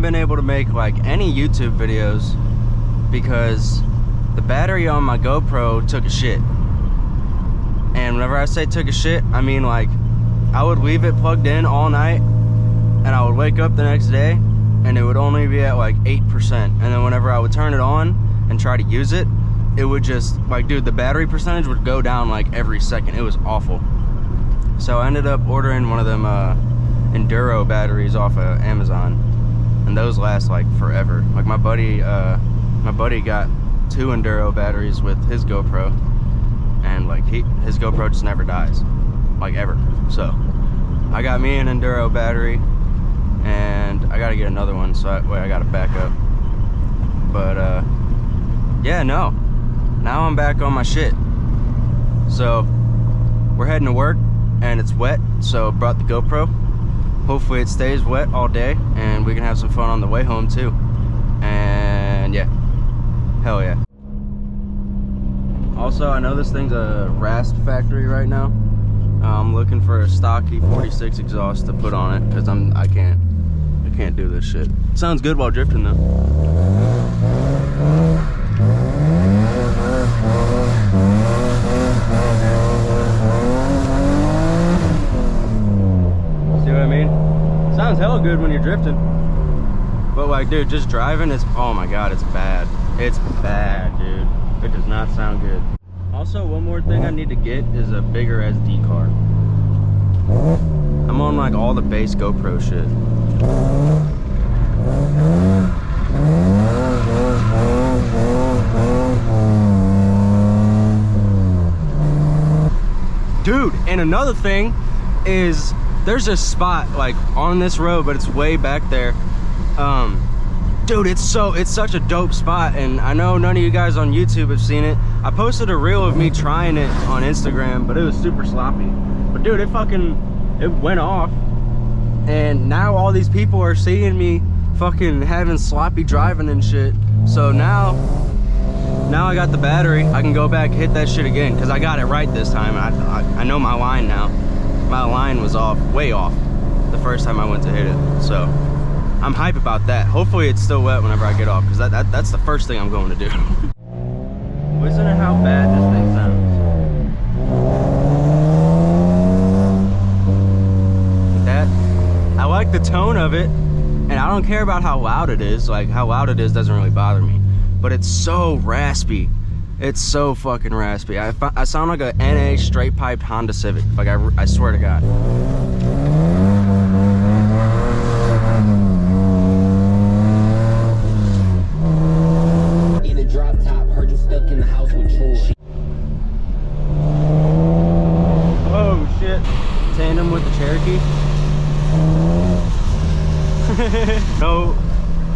been able to make like any YouTube videos because the battery on my GoPro took a shit. And whenever I say took a shit, I mean like I would leave it plugged in all night and I would wake up the next day and it would only be at like 8%. And then whenever I would turn it on and try to use it, it would just like, dude, the battery percentage would go down like every second. It was awful. So I ended up ordering one of them Enduro batteries off of Amazon, and those last like forever. Like my buddy got 2 Enduro batteries with his GoPro, and like his GoPro just never dies, like ever. So I got me an Enduro battery, and I gotta get another one, so I gotta back up. But yeah, no, now I'm back on my shit. So we're heading to work and it's wet, so brought the GoPro. Hopefully it stays wet all day and we can have some fun on the way home too. And yeah, hell yeah. Also, I know this thing's a rasp factory right now. I'm looking for a stock E46 exhaust to put on it because I can't do this shit. Sounds good while drifting though. See what I mean? Sounds hella good when you're drifting. But like, dude, just driving is, oh my God, it's bad. It's bad, dude. It does not sound good. Also, one more thing I need to get is a bigger SD card. I'm on like all the base GoPro shit. Dude, and another thing is there's a spot like on this road, but it's way back there. Dude, it's such a dope spot, and I know none of you guys on YouTube have seen it. I posted a reel of me trying it on Instagram, but it was super sloppy. But dude, it went off, and now all these people are seeing me fucking having sloppy driving and shit. So now I got the battery. I can go back, hit that shit again, because I got it right this time. I know my line now. My line was off, way off, the first time I went to hit it. So I'm hype about that. Hopefully it's still wet whenever I get off, because that's the first thing I'm going to do. Listen to how bad this thing sounds. I like the tone of it, and I don't care about how loud it is. Like, how loud it is doesn't really bother me, but it's so raspy. It's so fucking raspy. I sound like a NA straight piped Honda Civic. Like, I swear to God. In a drop top, heard you stuck in the house with Troy. Oh shit. Tandem with the Cherokee.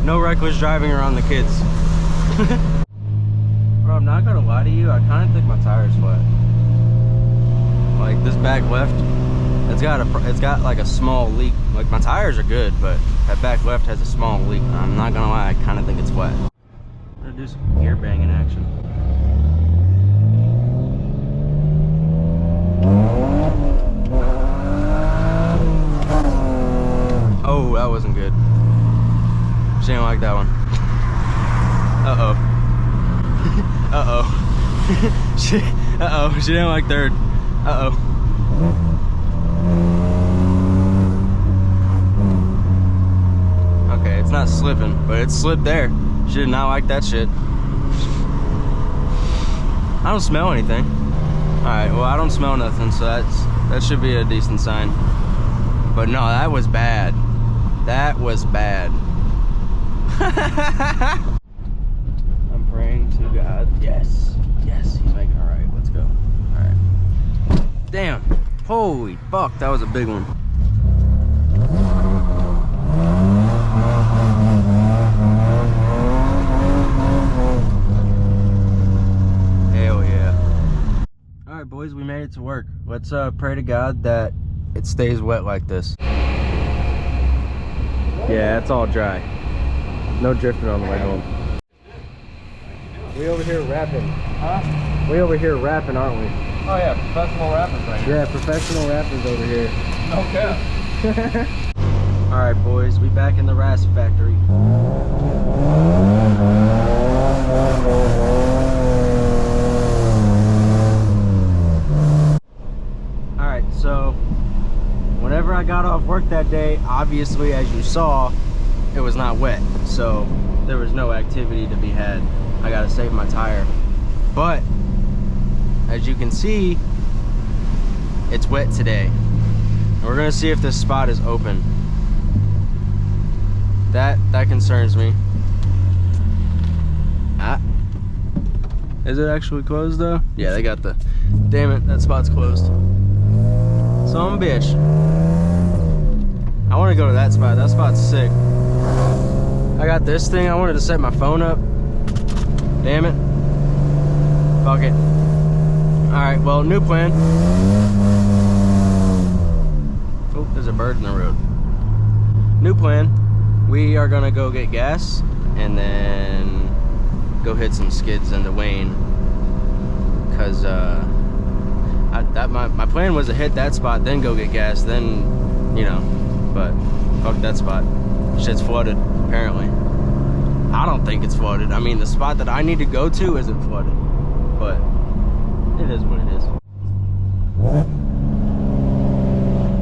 No reckless driving around the kids. Bro, I'm not gonna lie to you, I kind of think my tire's flat. Like this back left, it's got like a small leak. Like my tires are good, but that back left has a small leak. I'm not gonna lie, I kind of think it's flat. I'm gonna do some gear banging action. Oh, that wasn't good. She didn't like that one. Uh-oh. Uh-oh. She didn't like third. Uh-oh. Okay, it's not slipping, but it slipped there. She did not like that shit. I don't smell anything. Alright, well, I don't smell nothing, so that should be a decent sign. But no, that was bad. That was bad. I'm praying to God. Yes. Yes, he's making it right. Let's go. Alright. Damn. Holy fuck, that was a big one. Hell yeah. Alright boys, we made it to work. Let's pray to God that it stays wet like this. Yeah, it's all dry. No drifting on the way home. We over here rapping. Huh? We over here rapping, aren't we? Oh yeah, professional rappers right here. Yeah, professional rappers over here. Okay. Alright boys, we back in the RAS factory. Alright, so whenever I got off work that day, obviously as you saw, it was not wet. So there was no activity to be had. I gotta save my tire. But as you can see, it's wet today. And we're gonna see if this spot is open. That concerns me. Ah. Is it actually closed though? Yeah, they got the, damn it, that spot's closed. Some bitch. I wanna go to that spot. That spot's sick. I got this thing. I wanted to set my phone up. Damn it. Fuck it. Alright, well, new plan. Oh, there's a bird in the road. New plan. We are gonna go get gas and then go hit some skids into Wayne. Cause my plan was to hit that spot, then go get gas, then, you know, but fuck that spot. Shit's flooded, apparently. I don't think it's flooded. I mean, the spot that I need to go to isn't flooded, but it is what it is.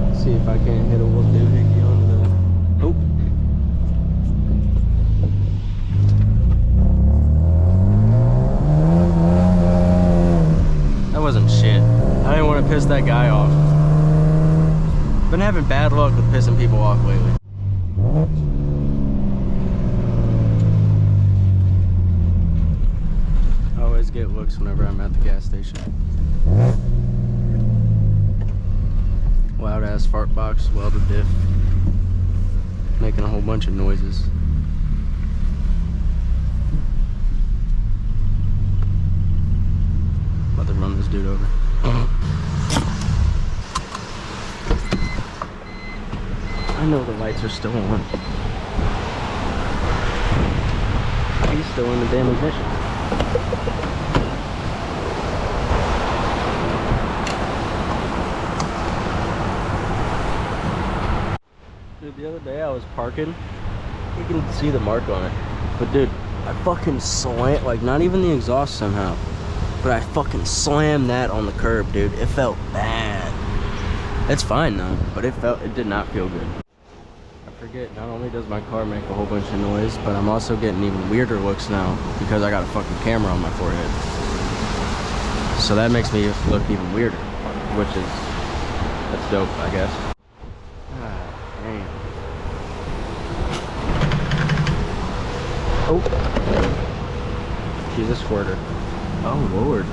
Let's see if I can't hit a whoop doohickey on the, oh. That wasn't shit. I didn't want to piss that guy off. Been having bad luck with pissing people off lately. I always get looks whenever I'm at the gas station. Loud ass fart box, welded diff. Making a whole bunch of noises. About to run this dude over. I know the lights are still on. He's still in the damn ignition. Dude, the other day I was parking. You can see the mark on it. But dude, I fucking slammed, like not even the exhaust somehow. But I fucking slammed that on the curb, dude. It felt bad. It's fine though, but it did not feel good. I forget, not only does my car make a whole bunch of noise, but I'm also getting even weirder looks now because I got a fucking camera on my forehead. So that makes me look even weirder, which is, that's dope, I guess. Ah, damn. Oh, she's a squirter. Oh lord,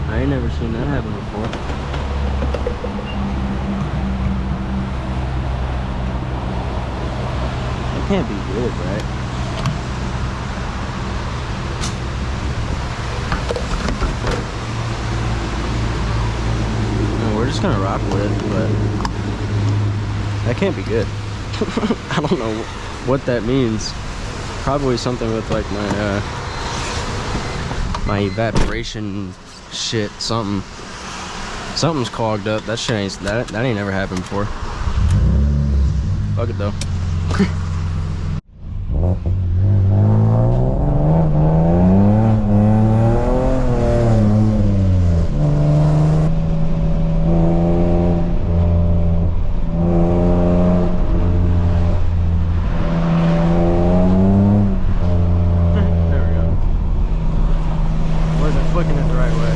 I ain't never seen that happen before. That can't be good, right? No, we're just gonna rock with it, but that can't be good. I don't know what that means. Probably something with like my evaporation shit, something's clogged up. That shit ain't, that ain't never happened before. Fuck it though. Flicking it the right way.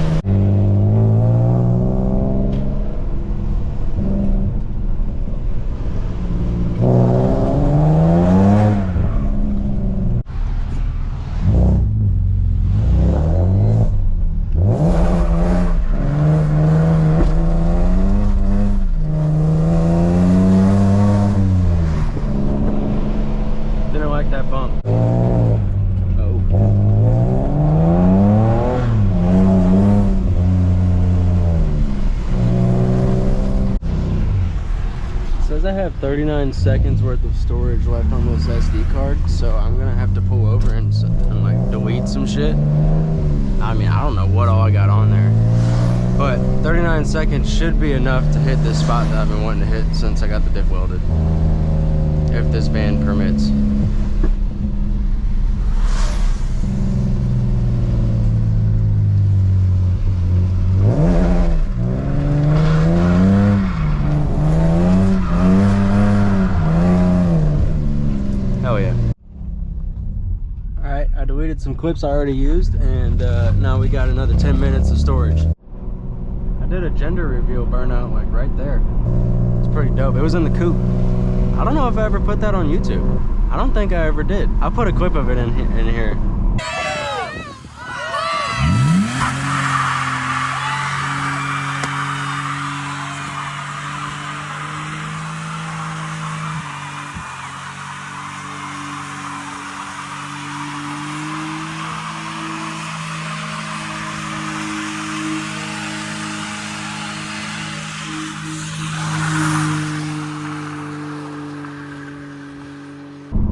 Didn't like that bump. Says I have 39 seconds worth of storage left on this SD card, so I'm gonna have to pull over and like delete some shit. I mean, I don't know what all I got on there, but 39 seconds should be enough to hit this spot that I've been wanting to hit since I got the diff welded. if this van permits. Hell yeah. Alright, I deleted some clips I already used, and now we got another 10 minutes of storage. I did a gender reveal burnout like right there. It's pretty dope. It was in the coupe. I don't know if I ever put that on YouTube. I don't think I ever did. I'll put a clip of it in here.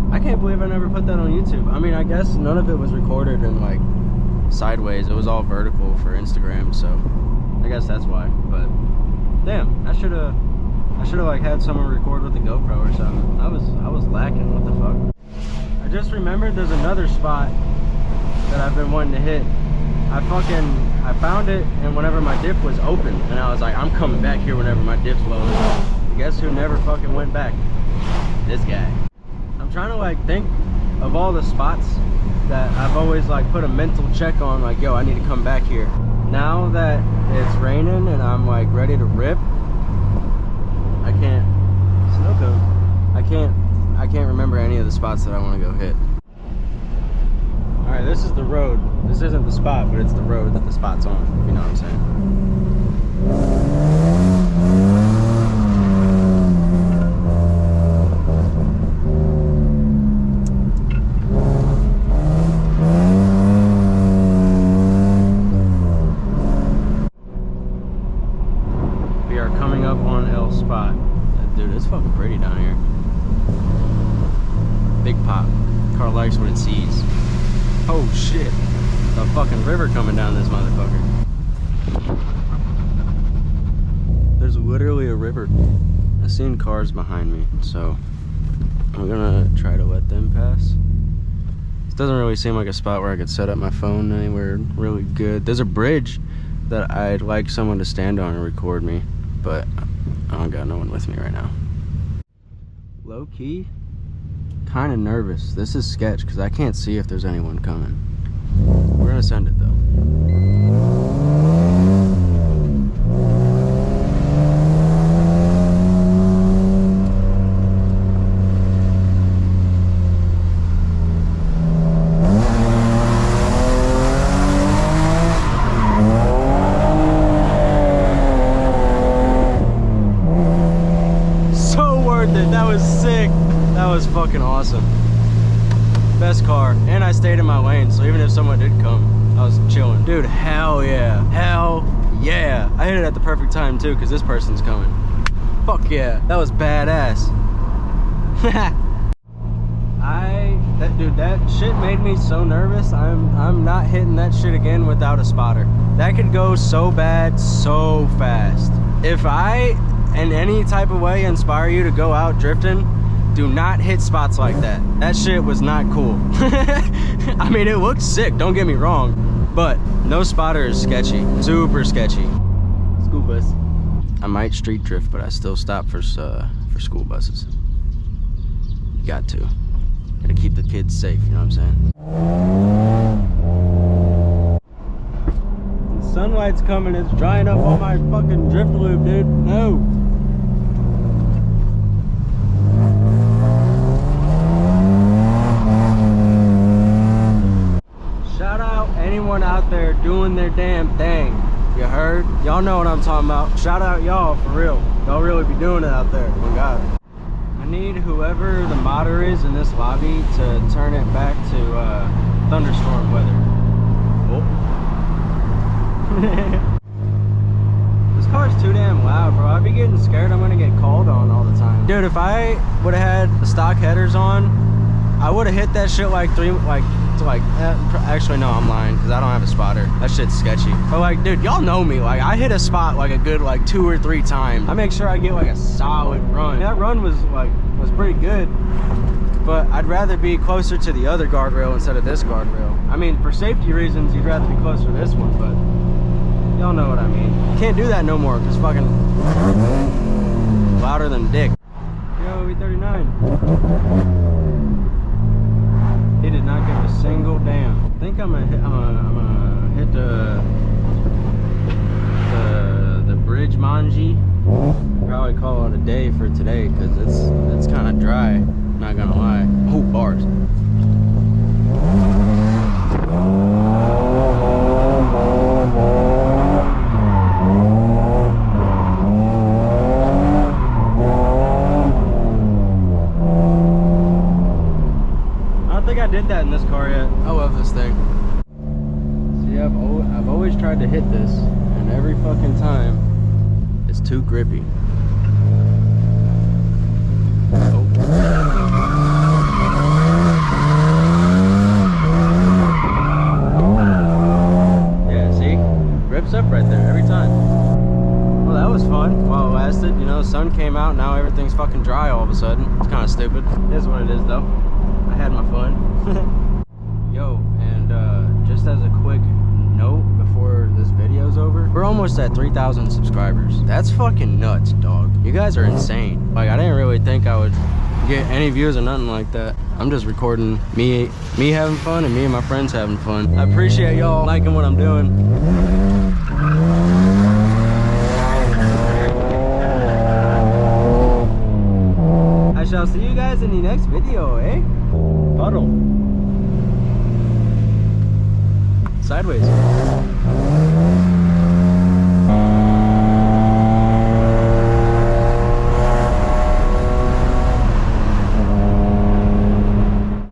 I can't believe I never put that on YouTube. I mean, I guess none of it was recorded in like sideways. It was all vertical for Instagram, so I guess that's why. But damn, I should have like had someone record with the GoPro or something. I was lacking. What the fuck? I just remembered there's another spot that I've been wanting to hit. I found it, and whenever my diff was open, and I was like, I'm coming back here whenever my diff's loaded. And guess who never fucking went back? This guy. I'm trying to like think of all the spots that I've always like put a mental check on, like, yo, I need to come back here. Now that it's raining and I'm like ready to rip, I can't, snow cone. I can't remember any of the spots that I want to go hit. All right, this is the road. This isn't the spot, but it's the road that the spot's on, if you know what I'm saying. Dude, it's fucking pretty down here. Big pop. Car likes what it sees. Oh shit. The fucking river coming down this motherfucker. There's literally a river. I seen cars behind me, so I'm gonna try to let them pass. This doesn't really seem like a spot where I could set up my phone anywhere really good. There's a bridge that I'd like someone to stand on and record me, but I don't got no one with me right now. Low key, kind of nervous. This is sketch because I can't see if there's anyone coming. We're gonna send it though. That was sick. That was fucking awesome. Best car. And I stayed in my lane, so even if someone did come, I was chilling. Dude, hell yeah. Hell yeah. I hit it at the perfect time too, because this person's coming. Fuck yeah. That was badass. Dude, that shit made me so nervous. I'm not hitting that shit again without a spotter. That could go so bad so fast. If I in any type of way inspire you to go out drifting, do not hit spots like that. That shit was not cool. I mean, it looked sick, don't get me wrong, but no spotter is sketchy. Super sketchy. School bus. I might street drift, but I still stop for school buses. You got to. Gotta keep the kids safe, you know what I'm saying? The sunlight's coming, it's drying up all my fucking drift lube, dude. No. Shout out anyone out there doing their damn thing. You heard? Y'all know what I'm talking about. Shout out y'all, for real. Y'all really be doing it out there. Oh God. I need whoever the modder is in this lobby to turn it back to thunderstorm weather. Oh. This car's too damn loud, bro. I'd be getting scared I'm gonna get called on all the time. Dude, if I would have had the stock headers on, I would have hit that shit actually no, I'm lying, because I don't have a spotter. That shit's sketchy. But like, dude, y'all know me. Like, I hit a spot like a good 2 or 3 times. I make sure I get like a solid run. That run was like was pretty good. But I'd rather be closer to the other guardrail instead of this guardrail. I mean, for safety reasons, you'd rather be closer to this one, but y'all know what I mean. Can't do that no more, because fucking louder than dick. Yo, E39. He did not give a single damn. I think I'm gonna hit the bridge manji. Probably call it a day for today, because it's kind of dry. Not gonna lie. Oh, bars. I don't think I did that in this car yet. I love this thing. See, I've always tried to hit this, and every fucking time it's too grippy. Oh. Yeah, see? Rips up right there every time. Well, that was fun while it lasted. You know, the sun came out, now everything's fucking dry all of a sudden. It's kind of stupid. It is what it is, though. I had my fun. Yo, and just as a quick note before this video's over, we're almost at 3,000 subscribers. That's fucking nuts, dog. You guys are insane. Like, I didn't really think I would get any views or nothing like that. I'm just recording me having fun and me and my friends having fun. I appreciate y'all liking what I'm doing. I shall see you guys in the next video, eh? Puddle. Sideways.